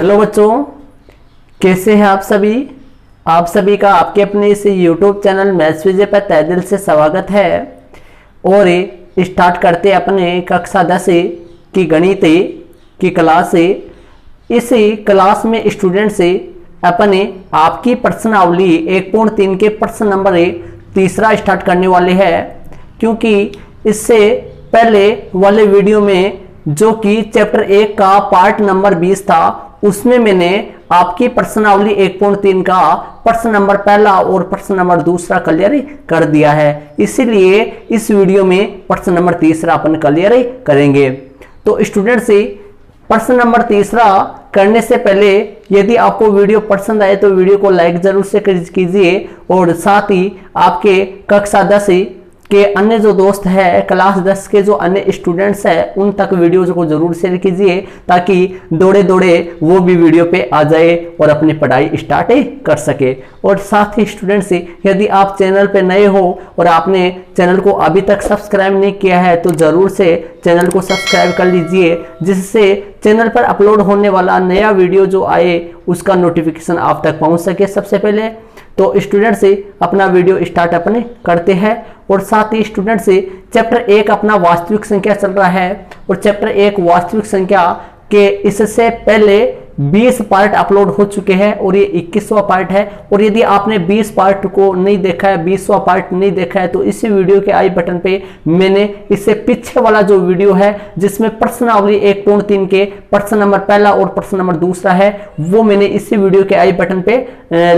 Hello बच्चों, कैसे हैं आप सभी। आप सभी का आपके अपने इस YouTube चैनल मैथ्स विजय पर तहे दिल से स्वागत है। और स्टार्ट करते अपने कक्षा 10 की गणित की क्लास। इस क्लास में स्टूडेंट से अपने आपकी प्रश्नावली 1.3 के प्रश्न नंबर 3 स्टार्ट करने वाले हैं, क्योंकि इससे पहले वाले वीडियो में जो कि चैप्टर 1 का पार्ट नंबर 20 था, उसमें मैंने आपकी प्रश्नावली 1.3 का प्रश्न नंबर 1 और प्रश्न नंबर 2 क्लियर कर दिया है। इसीलिए इस वीडियो में प्रश्न नंबर 3 अपन क्लियर करेंगे। तो स्टूडेंट से प्रश्न नंबर 3 करने से पहले यदि आपको वीडियो पसंद आए तो वीडियो को लाइक जरूर से कीजिए, और साथ ही आपके कक्षा 10 के अन्य जो दोस्त है, क्लास 10 के जो अन्य स्टूडेंट्स हैं, उन तक वीडियो को जरूर शेयर कीजिए, ताकि दौड़े दौड़े वो भी वीडियो पे आ जाए और अपनी पढ़ाई स्टार्ट कर सके। और साथ ही स्टूडेंट्स, यदि आप चैनल पे नए हो और आपने चैनल को अभी तक सब्सक्राइब नहीं किया है तो जरूर से चैनल को सब्सक्राइब कर लीजिए, जिससे चैनल पर अपलोड होने वाला नया वीडियो जो आए उसका नोटिफिकेशन आप तक पहुंच सके सबसे पहले। तो स्टूडेंट से अपना वीडियो स्टार्ट अपने करते हैं। और साथ ही स्टूडेंट से चैप्टर 1 अपना वास्तविक संख्या चल रहा है, और चैप्टर 1 वास्तविक संख्या के इससे पहले 20 पार्ट अपलोड हो चुके हैं और ये 21वां पार्ट है। और यदि आपने 20 पार्ट को नहीं देखा है, 20वां पार्ट नहीं देखा है, तो इसी वीडियो के आई बटन पे मैंने इससे पीछे वाला जो वीडियो है जिसमें प्रश्नावली 1.3 के प्रश्न नंबर 1 और प्रश्न नंबर 2 है, वो मैंने इसी वीडियो के आई बटन पे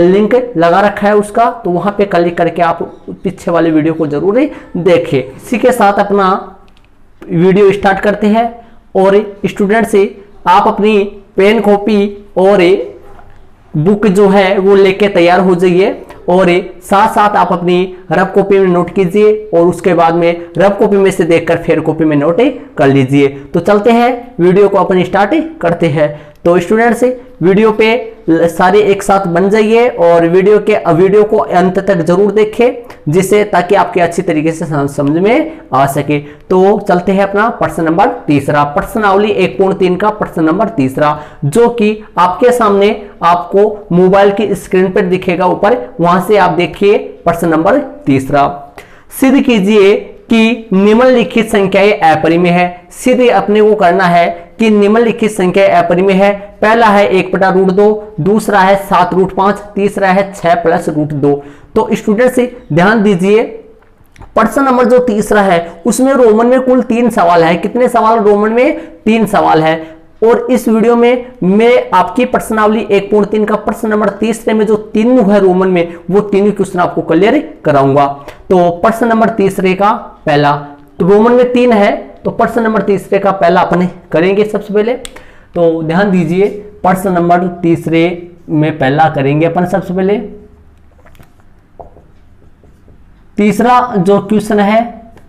लिंक लगा रखा है उसका, तो वहां पे क्लिक करके आप पीछे वाले वीडियो को जरूर देखें। इसी के साथ अपना वीडियो स्टार्ट करते हैं। और स्टूडेंट से आप अपनी पेन कॉपी और बुक जो है वो लेके तैयार हो जाइए, और साथ साथ आप अपनी रफ कॉपी में नोट कीजिए, और उसके बाद में रफ कॉपी में से देखकर फेयर कॉपी में नोट कर लीजिए। तो चलते हैं वीडियो को अपन स्टार्ट करते हैं। तो स्टूडेंट्स, वीडियो पे सारे एक साथ बन जाइए और वीडियो को अंत तक जरूर देखें, जिससे ताकि आपके अच्छी तरीके से समझ में आ सके। तो चलते हैं अपना प्रश्न नंबर 3, प्रश्नावली 1.3 का प्रश्न नंबर 3, जो कि आपके सामने आपको मोबाइल की स्क्रीन पर दिखेगा ऊपर, वहां से आप देखिए प्रश्न नंबर 3। सिद्ध कीजिए कि निम्नलिखित संख्याएं अपरिमेय है। सिद्ध अपने को करना है कि निम्नलिखित संख्या अपरिमेय है। पहला है 1/√2, दूसरा है 7√5, तीसरा है 6 + √2। तो स्टूडेंट से ध्यान दीजिए, प्रश्न नंबर जो 3 है उसमें रोमन में कुल 3 सवाल है। कितने सवाल रोमन में? 3 सवाल है। और इस वीडियो में मैं आपकी प्रश्नावली 1.3 का प्रश्न नंबर 3 में जो 3 है रोमन में, वो 3 क्वेश्चन आपको क्लियर कराऊंगा। तो प्रश्न नंबर 3 का पहला, तो रोमन में 3 है, तो प्रश्न नंबर 3 का पहला अपने करेंगे सबसे पहले। तो ध्यान दीजिए, प्रश्न नंबर 3 में पहला करेंगे अपन सबसे पहले। तीसरा जो क्वेश्चन है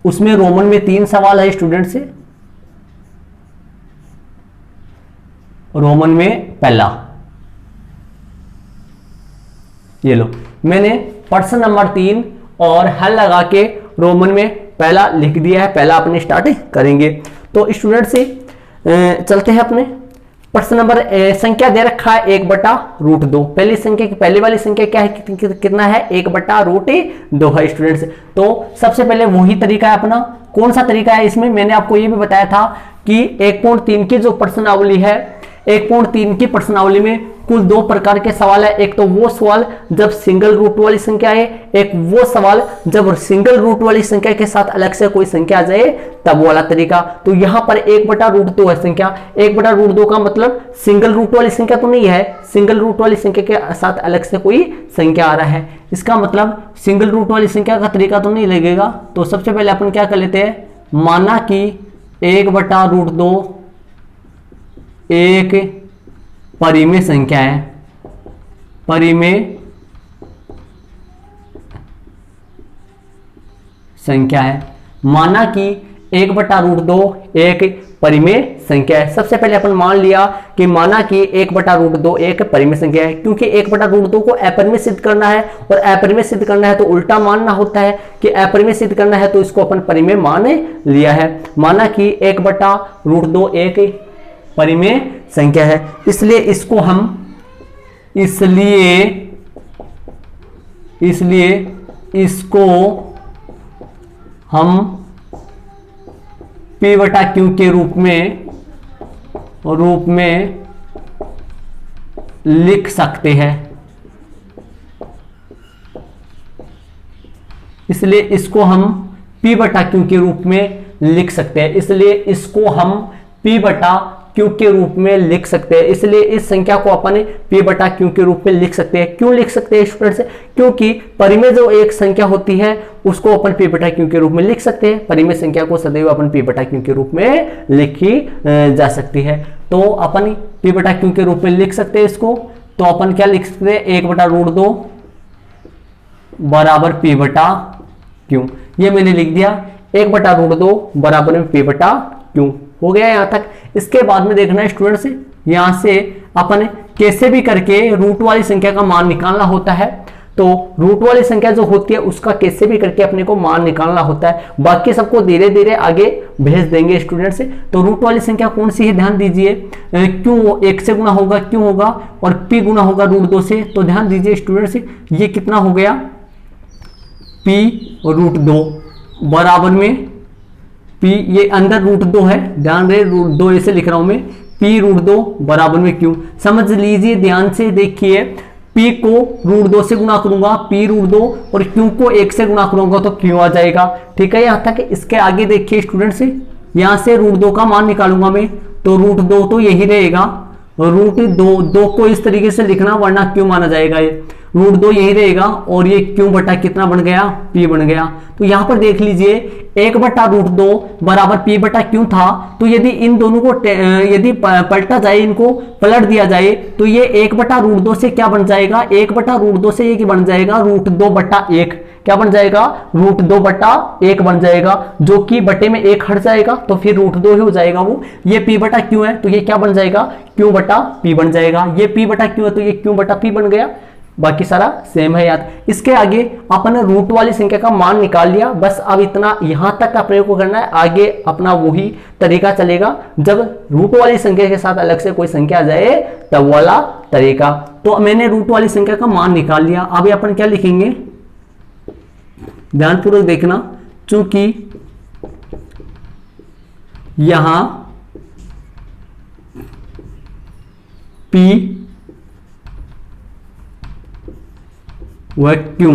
उसमें रोमन में 3 सवाल है स्टूडेंट से। रोमन में पहला, ये लो मैंने प्रश्न नंबर 3 और हल लगा के रोमन में पहला लिख दिया है। पहला अपने स्टार्ट करेंगे। तो स्टूडेंट से चलते हैं अपने प्रश्न नंबर संख्या दे रखा है 1/√2। पहली संख्या की पहली वाली संख्या क्या है, कितना है? 1/√2 है स्टूडेंट्स। तो सबसे पहले वही तरीका है अपना। कौन सा तरीका है इसमें? मैंने आपको ये भी बताया था कि 1.3 की जो प्रश्नावली है, 1.3 की प्रश्नावली में कुल 2 प्रकार के सवाल है। एक तो वो सवाल जब सिंगल रूट वाली संख्या है, एक वो सवाल जब सिंगल रूट वाली संख्या के साथ अलग से कोई संख्या आ जाए तब वाला तरीका। तो यहां पर 1/√2 है संख्या। 1/√2 का मतलब सिंगल रूट वाली संख्या तो नहीं है, सिंगल रूट वाली संख्या के साथ अलग से कोई संख्या आ रहा है। इसका मतलब सिंगल रूट वाली संख्या का तरीका तो नहीं लगेगा। तो सबसे पहले अपन क्या कर लेते हैं, माना कि 1/√2 एक परिमेय संख्या है। परिमेय संख्या है। माना कि 1/√2 एक परिमेय संख्या है। सबसे पहले अपन मान लिया कि माना कि 1/√2 एक परिमेय संख्या है, क्योंकि 1/√2 को अपरिमेय सिद्ध करना है, और अपरिमेय सिद्ध करना है तो उल्टा मानना होता है कि अपरिमेय सिद्ध करना है, तो इसको अपन परिमेय मान लिया है। माना कि 1/√2 एक परिमेय संख्या है। इसलिए इसको हम P बटा Q के रूप में लिख सकते हैं। इसलिए इसको हम P बटा Q के रूप में लिख सकते हैं। इसलिए इसको हम P बटा Q के रूप में लिख सकते हैं। इसलिए इस संख्या को अपन P बटा Q के रूप में लिख सकते हैं। क्यों लिख सकते हैं स्टूडेंट्स? क्योंकि परिमेय जो एक संख्या होती है उसको अपन P बटा Q के रूप में लिख सकते हैं। परिमेय संख्या को सदैव अपन P बटा Q के रूप में लिखी जा सकती है। तो अपन P बटा Q के रूप में लिख सकते हैं इसको। तो अपन क्या लिख सकते हैं? 1/√2 बराबर P बटा Q। ये मैंने लिख दिया 1/√2 बराबर में P बटा Q। हो गया यहां तक। इसके बाद में देखना है स्टूडेंट्स, यहां से अपन कैसे भी करके रूट वाली संख्या का मान निकालना होता है। तो रूट वाली संख्या जो होती है उसका कैसे भी करके अपने को मान निकालना होता है। बाकी सबको धीरे धीरे आगे भेज देंगे स्टूडेंट्स। तो रूट वाली संख्या कौन सी है ध्यान दीजिए। क्यों 1 से गुना होगा, क्यों होगा, और P गुना होगा √2 से। तो ध्यान दीजिए स्टूडेंट्स, ये कितना हो गया? P√2 बराबर में P, ये अंदर √2 है, ध्यान रहे √2 ऐसे लिख रहा हूं मैं। P√2 बराबर में Q। समझ लीजिए, ध्यान से देखिए, P को √2 से गुना करूंगा P√2 और Q को 1 से गुना करूंगा तो Q आ जाएगा। ठीक है, यहां तक। इसके आगे देखिए स्टूडेंट्स, यहां से √2 का मान निकालूंगा मैं, तो √2 तो यही रहेगा। √2 को इस तरीके से लिखना वरना Q माना जाएगा। ये √2 यही रहेगा और ये Q बटा कितना बन गया? P बन गया। तो यहां पर देख लीजिए 1/√2 बराबर P बटा Q था। तो यदि इन दोनों को यदि पलटा जाए, इनको पलट दिया जाए, तो ये 1/√2 से क्या बन जाएगा? 1/√2 से ये बन जाएगा √2/1। क्या बन जाएगा? √2/1 बन जाएगा, जो कि बटे में 1 हट जाएगा तो फिर √2 ही हो जाएगा वो। ये P बटा Q है तो ये क्या बन जाएगा? Q बटा P बन जाएगा। ये P बटा Q है तो ये Q बटा P बन गया। बाकी सारा सेम है याद। इसके आगे अपन ने रूट वाली संख्या का मान निकाल लिया। बस अब इतना यहां तक अपने को करना है। आगे अपना वही तरीका चलेगा, जब रूट वाली संख्या के साथ अलग से कोई संख्या आ जाए तब वाला तरीका। तो मैंने रूट वाली संख्या का मान निकाल लिया। अब अपन क्या लिखेंगे, ध्यानपूर्वक देखना। चूंकि यहां P वह क्यों,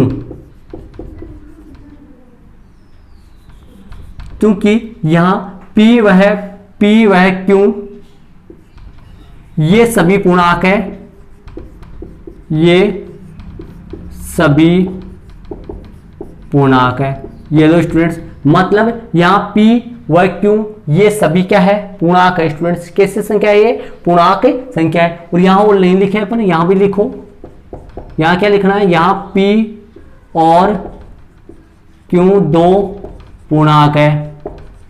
क्योंकि यहां P वह क्यों, ये सभी पूर्णांक है, ये सभी पूर्णांक है। ये दो स्टूडेंट्स, मतलब यहां P वह क्यों, ये सभी क्या है? पूर्णांक है स्टूडेंट्स। कैसे संख्या है? ये पूर्णांक संख्या है। और यहां वो नहीं लिखे अपन, यहां भी लिखो। यहां क्या लिखना है? यहां P और Q दो पूर्णांक है,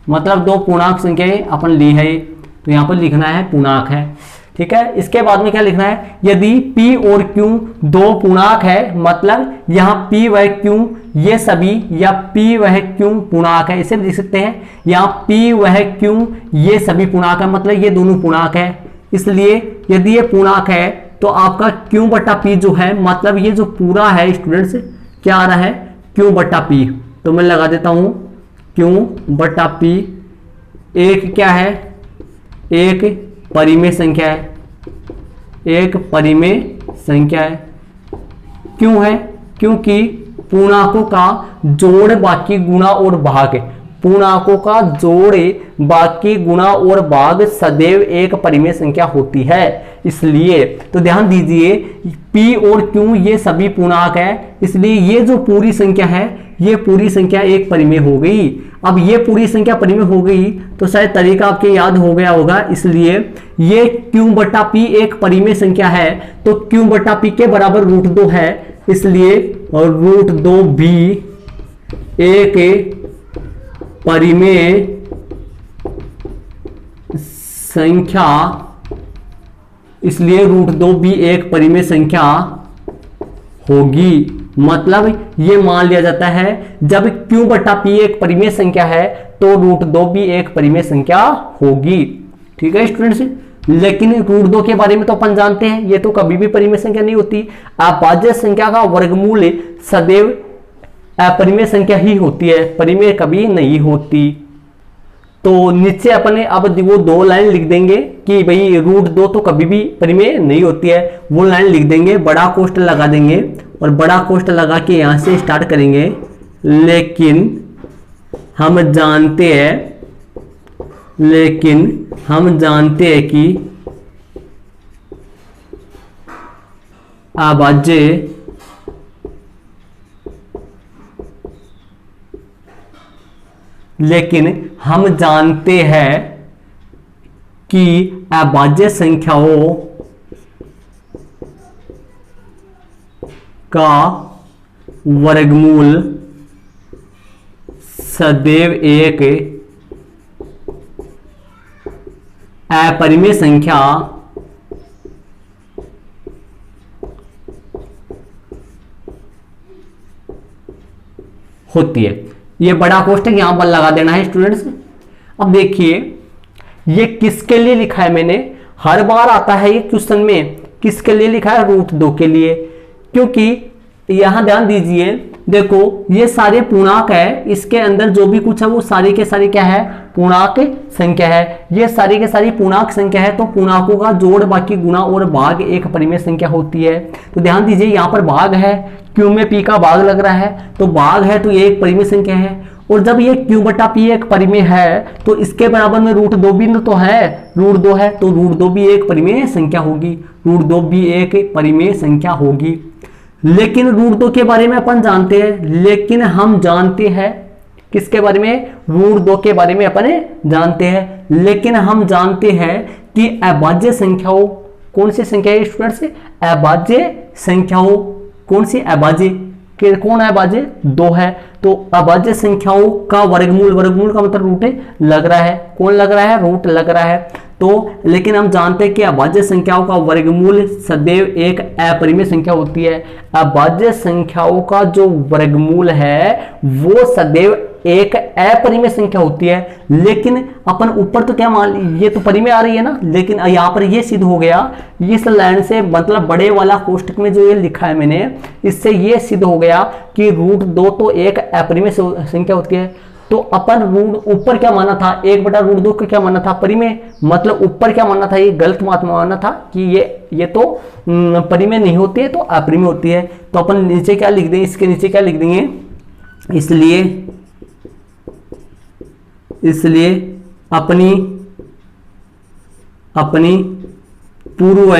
मतलब दो पूर्णांक संख्याएं अपन ली है, तो यहां पर लिखना है पूर्णांक है। ठीक है, इसके बाद में क्या लिखना है? यदि P और Q दो पूर्णांक है, मतलब यहां P व Q ये सभी, या P वह Q पूर्णांक है, इसे लिख सकते हैं। यहां P वह Q ये सभी पूर्णांक है, मतलब ये दोनों पूर्णांक है। इसलिए यदि ये पूर्णांक है तो आपका Q बटा P जो है, मतलब ये जो पूरा है स्टूडेंट्स, क्या आ रहा है? Q बटा P। तो मैं लगा देता हूं Q बटा P। एक क्या है? एक परिमेय संख्या है, एक परिमेय संख्या है। क्यों है? क्योंकि पूर्णांकों का जोड़ बाकी गुणा और भाग, पूर्णांकों का जोड़ बाकी गुणा और भाग सदैव एक परिमेय संख्या होती है। इसलिए तो ध्यान दीजिए, P और Q ये सभी पूर्णांक है, इसलिए ये जो पूरी संख्या है, ये पूरी संख्या एक परिमेय हो गई। अब ये पूरी संख्या परिमेय हो गई तो शायद तरीका आपके याद हो गया होगा। इसलिए ये Q बटा P एक परिमेय संख्या है, तो Q बटा P के बराबर √2 है, इसलिए √2 भी एक परिमेय संख्या, इसलिए √2 भी एक परिमेय संख्या होगी। मतलब ये मान लिया जाता है जब Q बटा P एक परिमेय संख्या है तो √2 भी एक परिमेय संख्या होगी। ठीक है स्टूडेंट्स, लेकिन रूट 2 के बारे में तो अपन जानते हैं ये तो कभी भी परिमेय संख्या नहीं होती। अभाज्य संख्या का वर्गमूल सदैव अपरिमेय संख्या ही होती है, परिमेय कभी नहीं होती। तो नीचे अपने अब वो 2 लाइन लिख देंगे कि भाई रूट 2 तो कभी भी परिमेय नहीं होती है, वो लाइन लिख देंगे, बड़ा कोष्ठ लगा देंगे और बड़ा कोष्ठ लगा के यहां से स्टार्ट करेंगे। लेकिन हम जानते हैं कि अभाज्य संख्याओं का वर्गमूल सदैव एक अपरिमेय संख्या होती है। ये बड़ा कोष्ठक यहां पर लगा देना है स्टूडेंट्स। अब देखिए ये किसके लिए लिखा है मैंने, हर बार आता है ये क्वेश्चन में, किसके लिए लिखा है, रूट 2 के लिए। क्योंकि यहां ध्यान दीजिए, देखो ये सारे पूर्णांक है, इसके अंदर जो भी कुछ है वो सारी के सारी क्या है, पूर्णांक संख्या है। ये सारी के सारी पूर्णांक संख्या है, तो पूर्णांकों का जोड़ बाकी गुणा और भाग एक परिमेय संख्या होती है। तो ध्यान दीजिए यहाँ पर भाग है, क्यू में पी का भाग लग रहा है, तो भाग है तो ये एक परिमेय संख्या है। और जब ये क्यू बटा पी एक परिमेय है तो इसके बराबर में रूट 2 भी तो है, रूट 2 है तो रूट 2 भी एक परिमेय संख्या होगी, रूट 2 भी एक परिमेय संख्या होगी। लेकिन रूट 2 के बारे में अपन जानते हैं, लेकिन हम जानते हैं किसके बारे में, रूट 2 के बारे में अपन जानते हैं, लेकिन हम जानते हैं कि अभाज्य संख्याओं, कौन सी संख्या है स्टूडेंट्स, अभाज्य संख्याओं, कौन सी अभाज्य, कौन है अभाज्य, 2 है। तो अभाज्य संख्याओं का वर्गमूल, वर्गमूल का मतलब रूट लग रहा है, कौन लग रहा है, रूट लग रहा है। तो लेकिन हम जानते हैं कि अभाज्य संख्याओं का वर्गमूल सदैव एक अपरिमेय संख्या होती है। अभाज्य संख्याओं का जो वर्गमूल है वो सदैव एक अपरिमेय संख्या होती है। लेकिन अपन ऊपर तो क्या मान, ये तो परिमेय आ रही है ना, लेकिन यहाँ पर ये सिद्ध हो गया इस लाइन से, मतलब बड़े वाला कोष्ठक में जो ये लिखा है मैंने, इससे ये सिद्ध हो गया कि रूट 2 तो एक अपरिमेय संख्या होती है। तो अपन रूट ऊपर क्या माना था, 1/√2 को क्या माना था, परिमेय, मतलब ऊपर क्या माना था, ये गलत माना था कि ये तो परिमेय नहीं होती है तो अपरिमेय होती है। तो अपन नीचे क्या लिख देंगे, इसके नीचे क्या लिख देंगे, इसलिए अपनी पूर्व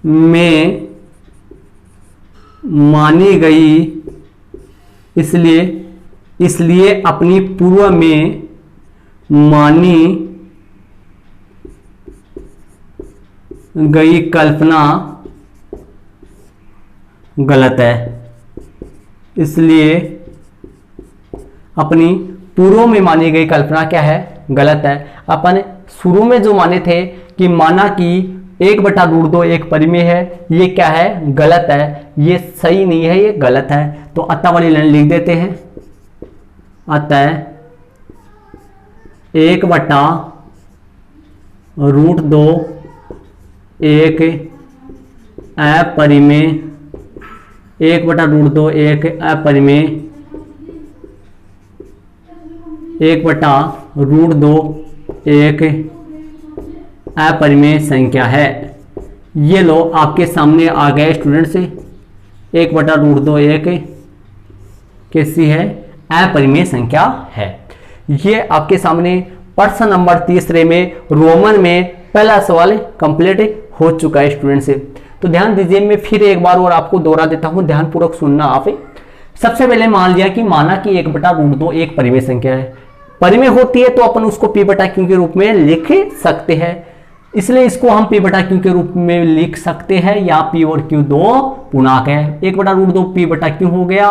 में मानी गई, इसलिए अपनी पूर्व में मानी गई कल्पना गलत है। इसलिए अपनी पूर्व में मानी गई कल्पना क्या है, गलत है। अपन शुरू में जो माने थे कि माना कि 1/√2 एक परिमेय है, ये क्या है, गलत है, ये सही नहीं है, ये गलत है। तो अतः वाली लाइन लिख देते हैं, अतः 1/√2 एक अपरिमेय, 1/√2 एक अपरिमेय, 1/√2 एक अपरिमेय संख्या है। ये लो आपके सामने आ गए स्टूडेंट से, 1/√2 एक कैसी है, अपरिमेय संख्या है। ये आपके सामने प्रश्न नंबर 3 में रोमन में पहला सवाल कंप्लीट हो चुका है स्टूडेंट से। तो ध्यान दीजिए, मैं फिर एक बार और आपको दोहरा देता हूं, ध्यानपूर्वक सुनना आप। सबसे पहले मान लिया कि माना कि 1/√2 एक परिमेय संख्या है, परिमेय होती है तो अपन उसको p/q के रूप में लिख सकते हैं, इसलिए इसको हम p/q के रूप में लिख सकते हैं। या p और q दो पूर्णांक है, 1/√2 p/q हो गया,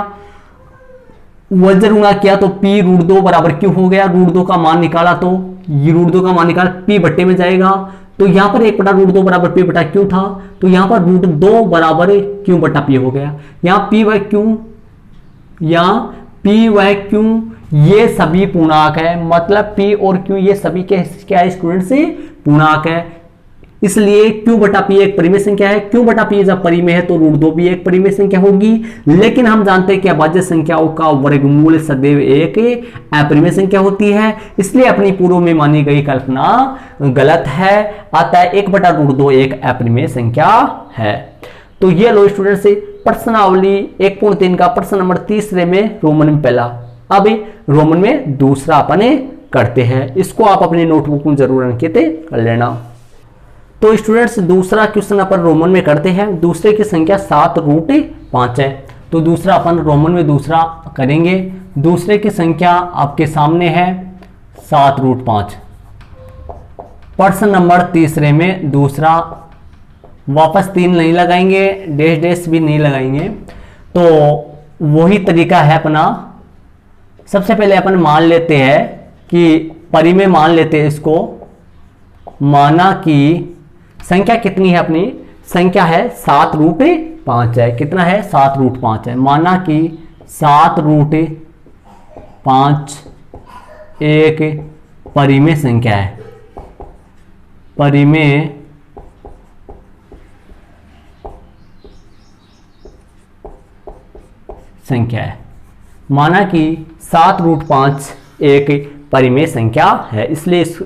वज्र गुणा किया तो p√2 बराबर q हो गया, √2 का मान निकाला तो ये √2 का मान निकाला p बट्टे में जाएगा। तो यहाँ पर 1/√2 बराबर p/q था, तो यहाँ पर √2 बराबर q/p हो गया। यहाँ p व q ये सभी पूर्णांक है, मतलब p और q ये सभी क्या है स्टूडेंट से पूर्णांक है, इसलिए q बटा p एक परिमेय संख्या है। q बटा p जब परिमेय है तो √2 भी एक परिमेय संख्या होगी। लेकिन हम जानते हैं कि अभाज्य संख्याओं का वर्गमूल सदैव एक अपरिमेय संख्या होती है, इसलिए अपनी पूर्व में मानी गई कल्पना गलत है। अतः 1 बटा √2 एक अपरिमेय संख्या है। तो ये लो स्टूडेंट से प्रश्नावली 1.3 का प्रश्न नंबर तीसरे में रोमन में पहला, अब रोमन में दूसरा अपने करते हैं। इसको आप अपने नोटबुक में जरूर अंकित कर लेना। तो स्टूडेंट्स दूसरा क्वेश्चन अपन रोमन में करते हैं। दूसरे की संख्या 7√5 है, तो दूसरा अपन रोमन में दूसरा करेंगे। दूसरे की संख्या आपके सामने है 7√5। प्रश्न नंबर तीसरे में दूसरा, वापस 3 नहीं लगाएंगे, डैश डैश भी नहीं लगाएंगे, तो वही तरीका है अपना। सबसे पहले अपन मान लेते हैं कि परिमेय मान लेते हैं इसको। माना कि संख्या कितनी है, अपनी संख्या है 7√5 है। कितना है? 7√5 है। माना कि 7√5 एक परिमेय संख्या है। परिमेय संख्या है। माना कि 7√5 एक परिमेय संख्या है, इसलिए इस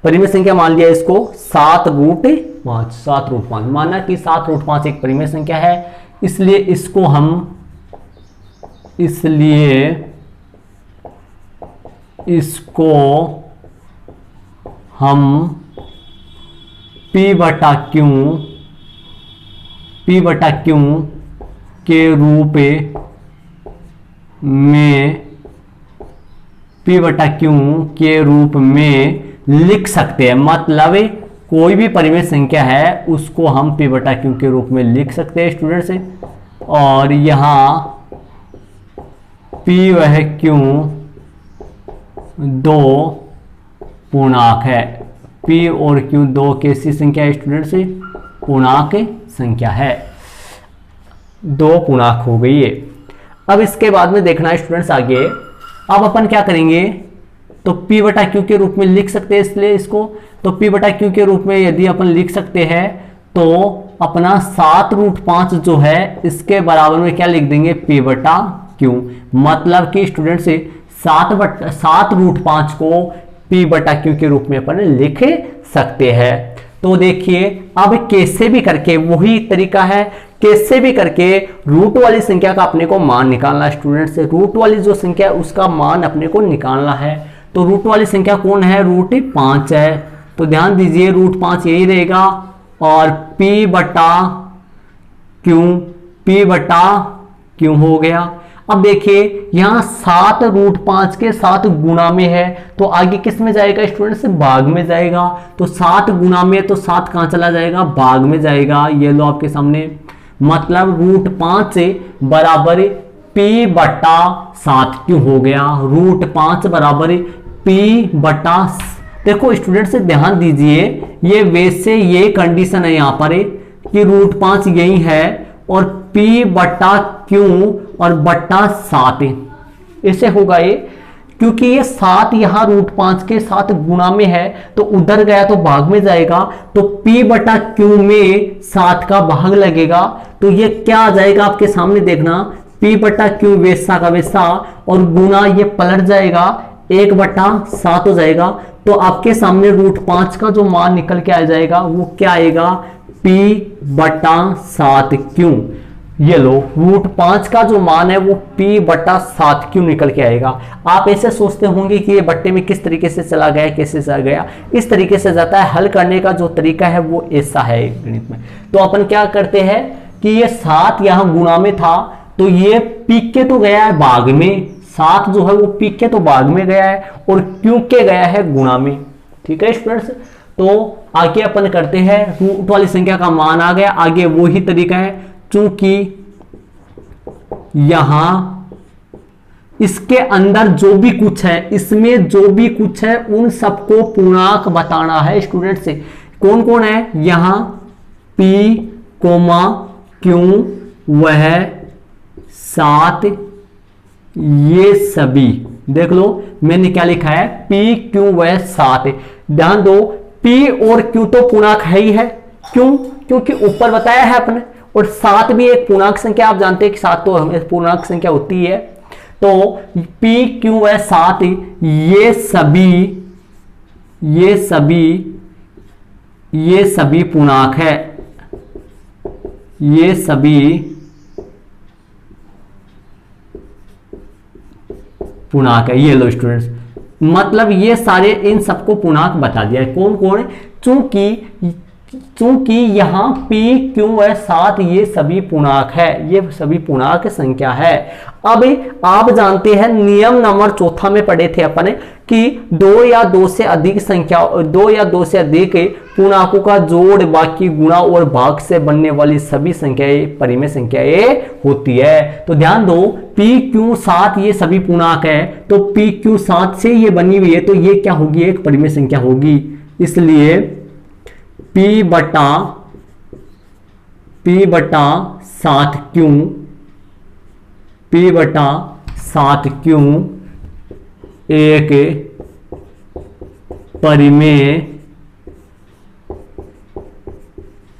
परिमेय संख्या मान लिया इसको 7√5। 7√5 माना कि 7√5 एक परिमेय संख्या है, इसलिए इसको हम P बटा Q के रूप में P बटा Q के रूप में लिख सकते हैं। मतलब कोई भी परिमेय संख्या है उसको हम P बटा Q के रूप में लिख सकते हैं स्टूडेंट्स। और यहाँ P वह Q दो पूर्णांक है। P और Q दो कैसी संख्या है स्टूडेंट्स? पूर्णांक संख्या है। दो पूर्णांक हो गई है। अब इसके बाद में देखना है स्टूडेंट्स आगे। अब अपन क्या करेंगे, तो P बटा Q के रूप में लिख सकते हैं, इसलिए इसको तो P बटा Q के रूप में यदि अपन लिख सकते हैं तो अपना 7√5 जो है इसके बराबर में क्या लिख देंगे? P बटा Q। मतलब कि स्टूडेंट से 7√5 को P बटा Q के रूप में अपन लिख सकते हैं। तो देखिए अब कैसे भी करके, वही तरीका है, कैसे भी करके रूट वाली संख्या का अपने को मान निकालना है स्टूडेंट से। रूट वाली जो संख्या है उसका मान अपने को निकालना है। तो रूट वाली संख्या कौन है? √5 है। तो ध्यान दीजिए √5 यही रहेगा। और P बटा Q हो गया। अब देखिए यहाँ 7√5 के 7 गुणा में है, तो आगे किस में जाएगा स्टूडेंट्स? भाग में जाएगा। तो 7 गुणा में, तो 7 कहाँ चला जाएगा? भाग में जाएगा। ये लो आपके सामने, मतलब √5 से बराबर P बटा 7 क्यों हो गया? √5 बराबर P बटा, देखो स्टूडेंट से ध्यान दीजिए, ये वैसे ये कंडीशन है यहाँ पर कि √5 यही है और P बटा Q और बटा 7 ऐसे होगा ये, क्योंकि ये 7 यहाँ √5 के 7 गुणा में है, तो उधर गया तो भाग में जाएगा। तो P बटा Q में 7 का भाग लगेगा, तो ये क्या आ जाएगा आपके सामने देखना, P बटा Q वैसा का वैसा और गुना ये पलट जाएगा, 1 बटा 7 हो जाएगा। तो आपके सामने √5 का जो मान निकल के आ जाएगा वो क्या आएगा? P बटा 7 Q। ये लो √5 का जो मान है वो P बटा 7 क्यों निकल के आएगा। आप ऐसे सोचते होंगे कि ये बट्टे में किस तरीके से चला गया, कैसे चला गया, इस तरीके से जाता है। हल करने का जो तरीका है वो ऐसा है गणित में। तो अपन क्या करते हैं कि ये 7 यहाँ गुणा में था, तो ये P के तो गया है भाग में, 7 जो है वो P के तो भाग में गया है और Q के गया है गुणा में। ठीक है स्टूडेंट्स, तो आगे अपन करते हैं, रूट वाली संख्या का मान आ गया, आगे वही तरीका है। चूंकि यहां इसके अंदर जो भी कुछ है, इसमें जो भी कुछ है उन सबको पूर्णांक बताना है स्टूडेंट से। कौन कौन है? यहां P, Q, वह 7, ये सभी देख लो, मैंने क्या लिखा है? P, Q, वह 7। ध्यान दो P और Q तो पूर्णांक है ही है, क्यों? क्योंकि ऊपर बताया है अपने, और 7 भी एक पूर्णांक संख्या, आप जानते हैं कि 7 तो हमें पूर्णांक संख्या होती है। तो P Q है 7, ये सभी पूर्णांक है, ये सभी पूर्णांक है। ये लो स्टूडेंट्स, मतलब ये सारे इन सबको पूर्णांक बता दिया है। कौन कौन? चूंकि यहां P Q है 7, ये सभी पूर्णांक है, ये सभी पूर्णांक संख्या है। अब आप जानते हैं नियम नंबर 4 में पढ़े थे अपन कि 2 या 2 से अधिक संख्या, 2 या 2 से अधिक पूर्णांकों का जोड़, बाकी गुणा और भाग से बनने वाली सभी संख्याएं परिमेय संख्याएं होती है। तो ध्यान दो, P Q 7 ये सभी पूर्णांक है, तो P Q 7 से ये बनी हुई है, तो ये क्या होगी? एक परिमेय संख्या होगी। इसलिए P बटा 7Q, P बटा 7Q एक परिमेय,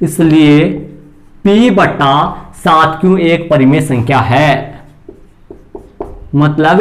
इसलिए P बटा 7Q एक परिमेय संख्या है। मतलब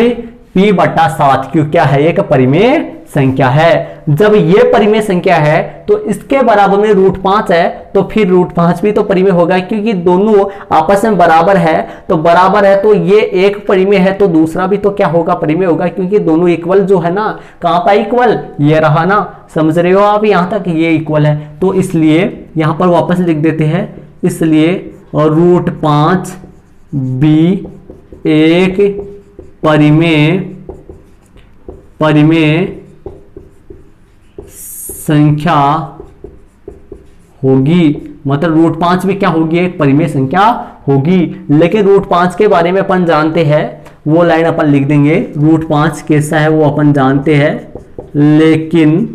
P बटा 7Q क्या है? एक परिमेय संख्या है। जब ये परिमेय संख्या है तो इसके बराबर में √5 है, तो फिर √5 भी तो परिमेय होगा, क्योंकि दोनों आपस में बराबर है। तो बराबर है तो ये एक परिमेय है, तो दूसरा भी तो क्या होगा? परिमेय होगा, क्योंकि दोनों इक्वल जो है ना, कहां पर इक्वल? ये रहा ना, समझ रहे हो आप? यहां तक ये इक्वल है, तो इसलिए यहां पर वापस लिख देते हैं। इसलिए √5 भी एक परिमेय संख्या होगी। मतलब √5 भी क्या होगी? एक परिमेय संख्या होगी। लेकिन √5 के बारे में अपन जानते हैं, वो लाइन अपन लिख देंगे। √5 कैसा है वो अपन जानते हैं, लेकिन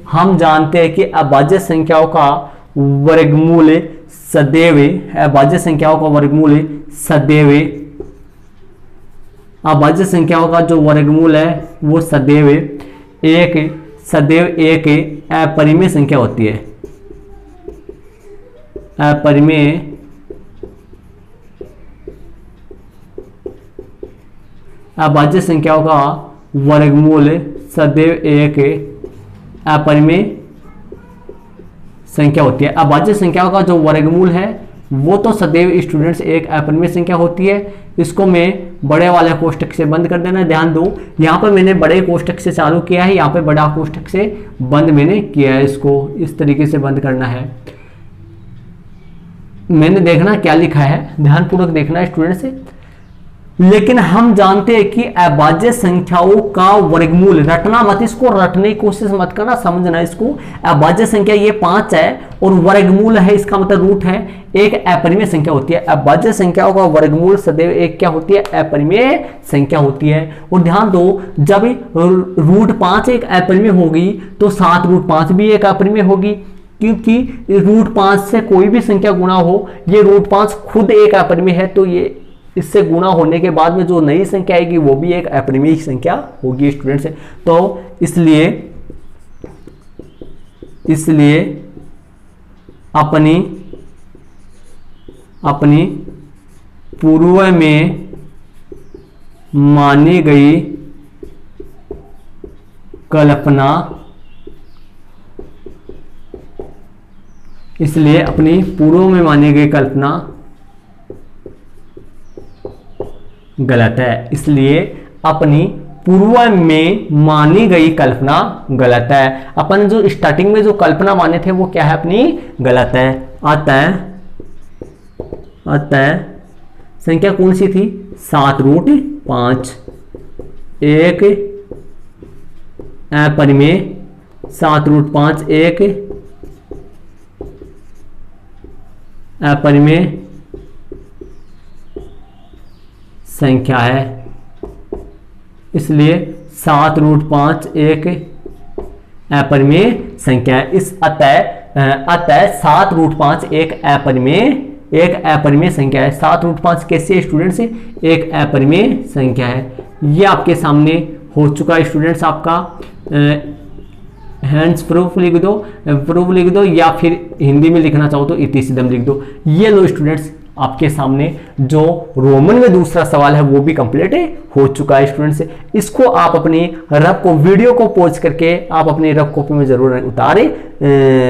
हम जानते हैं कि अभाज्य संख्याओं का वर्गमूल सदैव अभाज्य संख्याओं का जो वर्गमूल है वो सदैव एक अपरिमेय संख्या होती है। अभाज्य संख्याओं का वर्गमूल सदैव एक अपरिमेय संख्या होती है। अभाज्य संख्याओं का जो वर्गमूल है वो तो सदैव स्टूडेंट्स एक अपरिमेय संख्या होती है। इसको मैं बड़े वाले कोष्टक से बंद कर देना। ध्यान दो, यहाँ पर मैंने बड़े कोष्टक से चालू किया है, यहाँ पे बड़ा कोष्टक से बंद मैंने किया है। इसको इस तरीके से बंद करना है। मैंने देखना क्या लिखा है, ध्यानपूर्वक देखना स्टूडेंट से। लेकिन हम जानते हैं कि अभाज्य संख्याओं का वर्गमूल, रटना मत, इसको रटने की कोशिश मत करना, समझना इसको। अभाज्य संख्या ये 5 है और वर्गमूल है, इसका मतलब रूट है, एक अपरिमेय संख्या होती है। अभाज्य संख्याओं का वर्गमूल सदैव एक क्या होती है? अपरिमेय संख्या होती है। और ध्यान दो, जब √5 एक अपरिमेय होगी तो 7√5 भी एक अपरिमेय होगी, क्योंकि √5 से कोई भी संख्या गुणा हो, ये √5 खुद एक अपरिमेय है, तो ये इससे गुणा होने के बाद में जो नई संख्या आएगी वो भी एक अपरिमेय संख्या होगी स्टूडेंट्स। तो इसलिए अपनी पूर्व में मानी गई कल्पना, इसलिए अपनी पूर्व में मानी गई कल्पना गलत है। इसलिए अपनी पूर्व में मानी गई कल्पना गलत है। अपन जो स्टार्टिंग में जो कल्पना माने थे वो क्या है? अपनी गलत है। अतः संख्या कौन सी थी? 7√5। एक अपरिमेय, 7√5 एक अपरिमेय संख्या है, इसलिए 7√5 एक अपरिमेय संख्या है। इस अतः 7√5 एक अपरिमेय संख्या है। 7√5 कैसे है स्टूडेंट्स? एक अपरिमेय संख्या है। ये आपके सामने हो चुका है स्टूडेंट्स। आपका हैंड्स प्रूफ लिख दो या फिर हिंदी में लिखना चाहो तो इति सिद्धम लिख दो। ये लो स्टूडेंट्स, आपके सामने जो रोमन में दूसरा सवाल है वो भी कंप्लीट हो चुका है स्टूडेंट्स। इसको आप अपनी रफ को वीडियो को पॉज करके आप अपनी रफ कॉपी में जरूर उतारे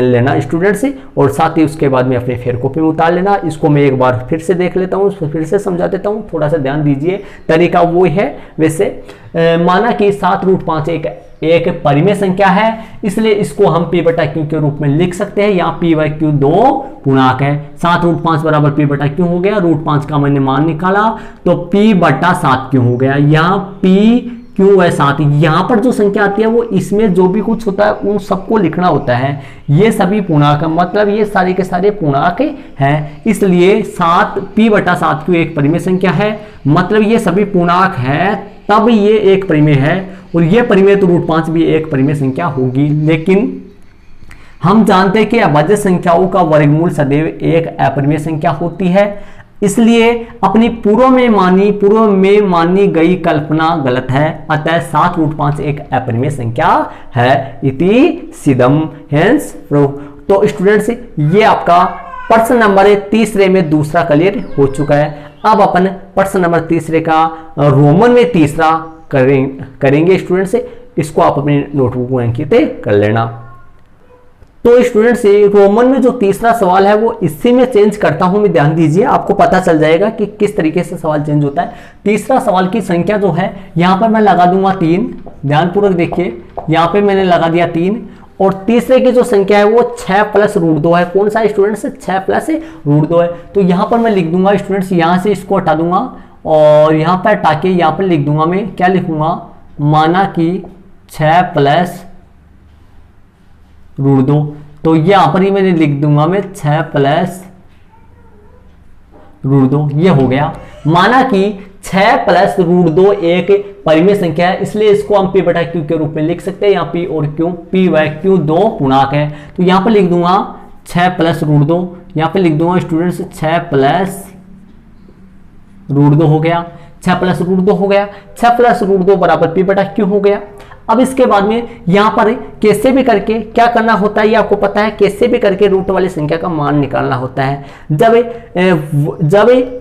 लेना स्टूडेंट्स, और साथ ही उसके बाद में अपने फेयर कॉपी में उतार लेना। इसको मैं एक बार फिर से देख लेता हूँ, फिर से समझा देता हूँ, थोड़ा सा ध्यान दीजिए। तरीका वो है वैसे, माना कि 7√5 एक परिमेय संख्या है, इसलिए इसको हम p बटा q के रूप में लिख सकते हैं। यहाँ p बाई q दो पूर्णांक है। 7√5 बराबर p बटा q हो गया। √5 का मैंने मान निकाला तो p बटा 7 q हो गया। यहाँ p q है 7। यहाँ पर जो संख्या आती है वो इसमें जो भी कुछ होता है उन सबको लिखना होता है। ये सभी पूर्णांक, मतलब ये सारे के सारे पूर्णांक हैं, इसलिए p बटा 7 q एक परिमेय संख्या है, मतलब ये सभी पूर्णांक है, तब ये एक परिमेय है। और ये परिमेय तो √5 भी एक परिमेय संख्या होगी। लेकिन हम जानते हैं कि अभाज्य संख्याओं का वर्गमूल सदैव एक अपरिमेय संख्या होती है, इसलिए अपनी पूर्व में मानी गई कल्पना गलत है। अतः 7√5 एक अपरिमेय संख्या है। इति सिद्धम हेंस प्रूफ। तो स्टूडेंट्स, ये आपका प्रश्न नंबर 3 में दूसरा क्लियर हो चुका है। अब अपन प्रश्न नंबर 3 का रोमन में तीसरा करेंगे स्टूडेंट्स। इसको आप अपने नोटबुक में अंकित कर लेना। तो स्टूडेंट्स, रोमन में जो तीसरा सवाल है वो इसी में चेंज करता हूं मैं, ध्यान दीजिए, आपको पता चल जाएगा कि किस तरीके से सवाल चेंज होता है। तीसरा सवाल की संख्या जो है यहां पर मैं लगा दूंगा 3। ध्यानपूर्वक देखिए, यहां पे मैंने लगा दिया 3। और तीसरे की जो संख्या है वो 6 प्लस √2 है। कौन सा स्टूडेंट्स? 6 प्लस √2 है। तो यहां पर मैं लिख दूंगा स्टूडेंट्स, यहां से इसको हटा दूंगा और यहां पर हटा के यहां पर लिख दूंगा मैं, क्या लिखूंगा, माना कि 6 प्लस √2। तो यहां पर ही मैंने लिख दूंगा मैं 6 प्लस √2। ये हो गया। माना कि 6 प्लस √2 एक परिमेय संख्या है, इसलिए इसको हम p बटा q के रूप में लिख सकते हैं। यहाँ p और q, p बाई q दो पूर्णांक है, तो यहाँ पर लिख दूंगा 6 प्लस √2। यहाँ पे लिख दूंगा स्टूडेंट्स 6 प्लस √2 हो गया। 6 प्लस √2 हो गया। 6 प्लस √2 बराबर p बटा q हो गया। अब इसके बाद में यहाँ पर कैसे भी करके क्या करना होता है, ये आपको पता है, कैसे भी करके रूट वाली संख्या का मान निकालना होता है। जब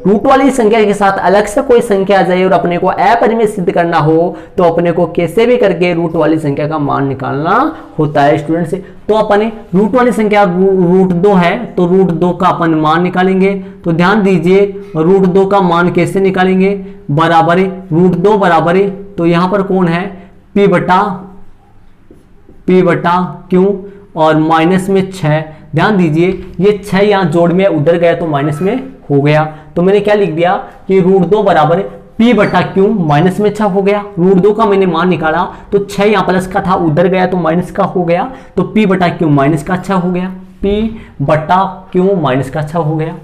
रूट वाली संख्या के साथ अलग से कोई संख्या आ जाए और अपने को अपरिमेय सिद्ध करना हो तो अपने को कैसे भी करके रूट वाली संख्या का मान निकालना होता है स्टूडेंट्स। तो अपन रूट वाली संख्या √2 है तो √2 का अपन मान निकालेंगे। तो ध्यान दीजिए, √2 का मान कैसे निकालेंगे, बराबर √2 बराबर, तो यहाँ पर कौन है, p बटा q और माइनस में 6। ध्यान दीजिए, ये 6 यहाँ जोड़ में उधर गया तो माइनस में हो गया। तो मैंने क्या लिख दिया कि √2 बराबर p बटा q माइनस में 6 हो गया। √2 का मैंने मान निकाला तो 6 यहाँ प्लस का था, उधर गया तो माइनस का हो गया, तो p बटा q माइनस का 6 हो गया। p बटा q माइनस का 6 हो गया।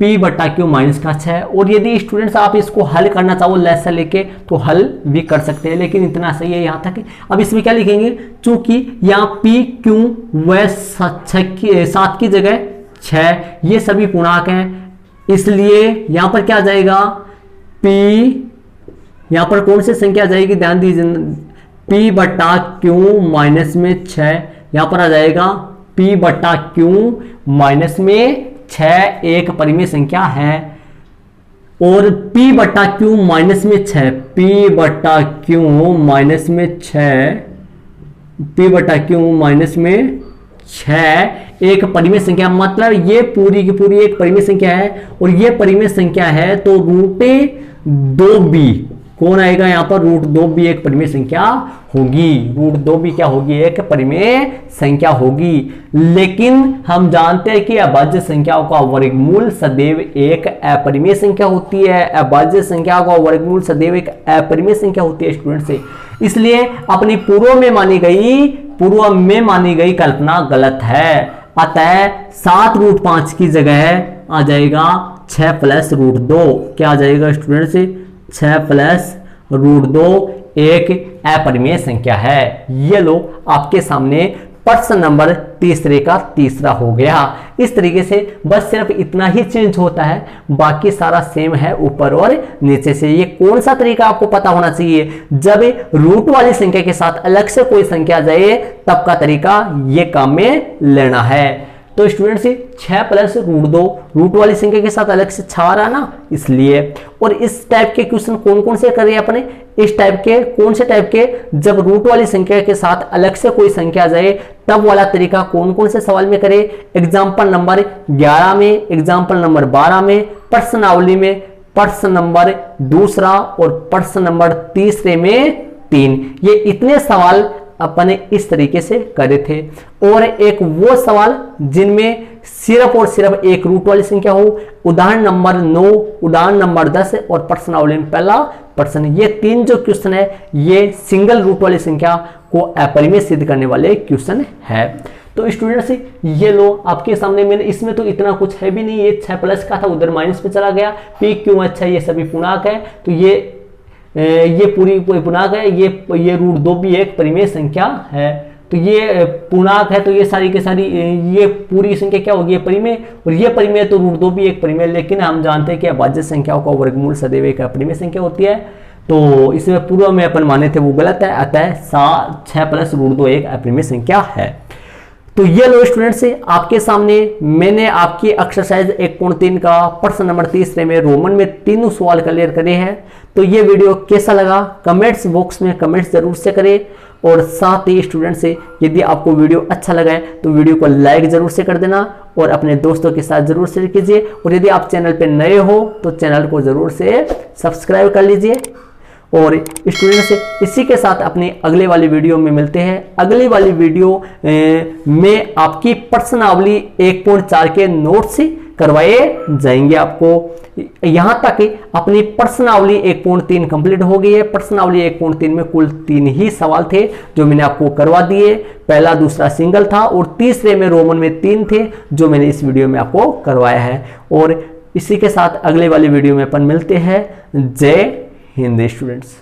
p बटा q माइनस का 6। और यदि स्टूडेंट्स आप इसको हल करना चाहो लेस से लेके तो हल भी कर सकते हैं, लेकिन इतना सही है यहाँ तक। अब इसमें क्या लिखेंगे, चूंकि यहाँ p q व 7 की जगह 6 ये सभी पूर्णांक हैं, इसलिए यहाँ पर क्या आ जाएगा, p यहाँ पर कौन सी संख्या आ जाएगी, ध्यान दीजिए, p बटा q माइनस में 6 यहाँ पर आ जाएगा। p बटा q माइनस में 6 एक परिमेय संख्या है और p बटा q माइनस में 6, p बटा q माइनस में 6, p बटा q माइनस में 6 एक परिमेय संख्या, मतलब ये पूरी की पूरी एक परिमेय संख्या है और ये परिमेय संख्या है तो √2b कौन आएगा यहाँ पर, √2 भी एक परिमेय संख्या होगी, √2 भी क्या होगी, एक परिमेय संख्या होगी। लेकिन हम जानते हैं कि अभाज्य संख्याओं का वर्गमूल सदैव एक अपरिमेय संख्या होती है, अभाज्य संख्याओं का वर्गमूल सदैव एक अपरिमेय संख्या होती है स्टूडेंट से। इसलिए अपनी पूर्व में मानी गई कल्पना गलत है। अतः 7√5 की जगह आ जाएगा 6 + √2। क्या आ जाएगा स्टूडेंट से, 6 + √2 एक अपरिमेय संख्या है। ये लो आपके सामने प्रश्न नंबर तीसरे का तीसरा हो गया। इस तरीके से बस सिर्फ इतना ही चेंज होता है, बाकी सारा सेम है ऊपर और नीचे से। ये कौन सा तरीका आपको पता होना चाहिए, जब रूट वाली संख्या के साथ अलग से कोई संख्या जाए तब का तरीका ये काम में लेना है। तो स्टूडेंट से 6 + √2 रूट वाली संख्या के साथ अलग से 6 रहा ना, इसलिए। और इस टाइप के क्वेश्चन कौन कौन से करें अपने, इस टाइप के कौन से टाइप के, जब रूट वाली संख्या के साथ अलग से कोई संख्या जाए तब वाला तरीका कौन कौन से सवाल में करें। एग्जाम्पल नंबर 11 में, एग्जाम्पल नंबर 12 में, प्रश्नावली में, प्रश्न नंबर 2 और प्रश्न नंबर 3 में 3। ये इतने सवाल अपने इस तरीके से करे थे। और एक वो सवाल जिनमें सिर्फ और सिर्फ एक रूट वाली संख्या हो, उदाहरण नंबर 9, उदाहरण नंबर 10 और प्रश्नावली में पहला प्रश्न। ये 3 जो क्वेश्चन है ये सिंगल रूट वाली संख्या को अपरिमेय सिद्ध करने वाले क्वेश्चन है। तो स्टूडेंट्स ये लो आपके सामने, मैंने इसमें तो इतना कुछ है भी नहीं, ये 6 का था उधर माइनस में चला गया। p क्यों, अच्छा ये सभी पूर्णांक है, तो ये पूरी पूर्णांक है, ये √2 भी एक परिमेय संख्या है, तो ये पूर्णांक है, तो ये सारी के सारी ये पूरी संख्या क्या होगी, परिमेय। और ये परिमेय तो √2 भी एक परिमेय। लेकिन हम जानते हैं कि अभाज्य संख्याओं का वर्गमूल सदैव एक अपरिमेय संख्या होती है, तो इसमें पूर्व में अपन माने थे वो गलत है। अतः 6 + √2 एक अपरिमेय संख्या है। तो ये लो स्टूडेंट से आपके सामने मैंने आपकी एक्सरसाइज 1.3 का प्रश्न नंबर 3 में रोमन में 3 सवाल क्लियर करे हैं। तो ये वीडियो कैसा लगा कमेंट्स बॉक्स में कमेंट्स जरूर से करें। और साथ ही स्टूडेंट से यदि आपको वीडियो अच्छा लगा है तो वीडियो को लाइक जरूर से कर देना और अपने दोस्तों के साथ जरूर शेयर कीजिए। और यदि आप चैनल पे नए हो तो चैनल को जरूर से सब्सक्राइब कर लीजिए। और स्टूडेंट से इसी के साथ अपनी अगले वाली वीडियो में मिलते हैं। अगली वाली वीडियो में आपकी प्रश्नावली 1.4 के नोट्स करवाए जाएंगे आपको। यहाँ तक अपनी प्रश्नावली 1.3 कंप्लीट हो गई है। प्रश्नावली 1.3 में कुल 3 ही सवाल थे जो मैंने आपको करवा दिए। पहला दूसरा सिंगल था और तीसरे में रोमन में 3 थे जो मैंने इस वीडियो में आपको करवाया है। और इसी के साथ अगले वाली वीडियो में अपन मिलते हैं। जय हिंद स्टूडेंट्स।